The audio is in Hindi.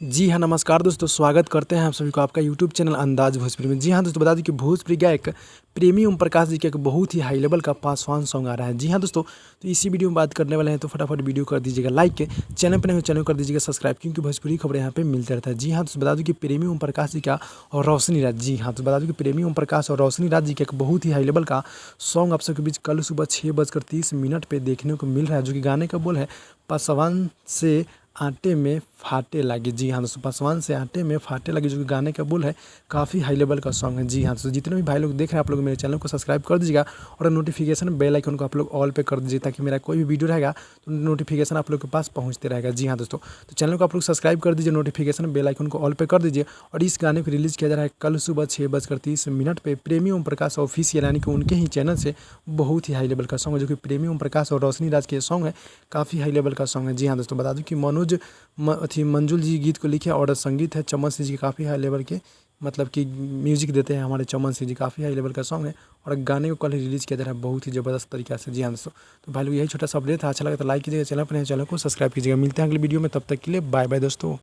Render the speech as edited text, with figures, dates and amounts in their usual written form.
जी हाँ, नमस्कार दोस्तों, स्वागत करते हैं आप सभी को आपका यूट्यूब चैनल अंदाज़ भोजपुरी में। जी हाँ दोस्तों, बता दें कि भोजपुरी गायक प्रेमी ओम प्रकाश जी का एक बहुत ही हाई लेवल का पासवान सॉन्ग आ रहा है। जी हाँ दोस्तों, तो इसी वीडियो में बात करने वाले हैं, तो फटाफट वीडियो कर दीजिएगा लाइक, चैनल पर नहीं चैनल कर दीजिएगा सब्सक्राइब, क्योंकि भोजपुरी खबरें यहाँ पे मिलते रहता है। जी हाँ दोस्तों, बता दूँ कि प्रेमी ओम प्रकाश जी का और रोशनी राज, जी हाँ तो बता दूँ कि प्रेमी ओम प्रकाश और रोशनी राज जी का एक बहुत ही हाई लेवल का सॉन्ग आप सबके बीच कल सुबह 6:30 पे देखने को मिल रहा है, जो कि गाने का बोल है पासवान से आटे में फाटे लगे। जी हाँ दोस्तों, पासवान से आटे में फाटे लगे, जो कि गाने का बोल है काफ़ी हाई लेवल का सॉन्ग है। जी हाँ दोस्तों, जितने भी भाई लोग देख रहे हैं आप लोग मेरे चैनल को सब्सक्राइब कर दीजिएगा और नोटिफिकेशन बेल आइकन को आप लोग ऑल पे कर दीजिए, ताकि मेरा कोई भी वीडियो रहेगा तो नोटिफिकेशन आप लोग के पास पहुँचते रहेगा। जी हाँ दोस्तों, तो चैनल को आप लोग सब्सक्राइब कर दीजिए, नोटिफिकेशन बेल आइकन को ऑल पे कर दीजिए। और इस गाने को रिलीज़ किया जा रहा है कल सुबह 6:30 पे प्रेमी ओम प्रकाश ऑफिशियल, यानी कि उनके ही चैनल से। बहुत ही हाई लेवल का सॉन्ग है, जो कि प्रेमी ओम प्रकाश और रोशनी राज के सॉन्ग है, काफ़ी हाई लेवल का सॉन्ग है। जी हाँ दोस्तों, बता दूँ कि मंजुल जी गीत को लिखे और संगीत है चमन सिंह जी, काफ़ी हाई लेवल के मतलब कि म्यूजिक देते हैं हमारे चमन सिंह जी, काफ़ी हाई लेवल का सॉन्ग है। और गाने को कल रिलीज़ किया जा रहा है बहुत ही ज़बरदस्त तरीके से। जी हाँ दोस्तों, तो भाई लोग यही छोटा सा अपडेट था, अच्छा लगा तो लाइक कीजिएगा, चैनल पर नए चैनल को सब्सक्राइब कीजिएगा। मिलते हैं अगले वीडियो में, तब तक के लिए बाय बाय दोस्तों।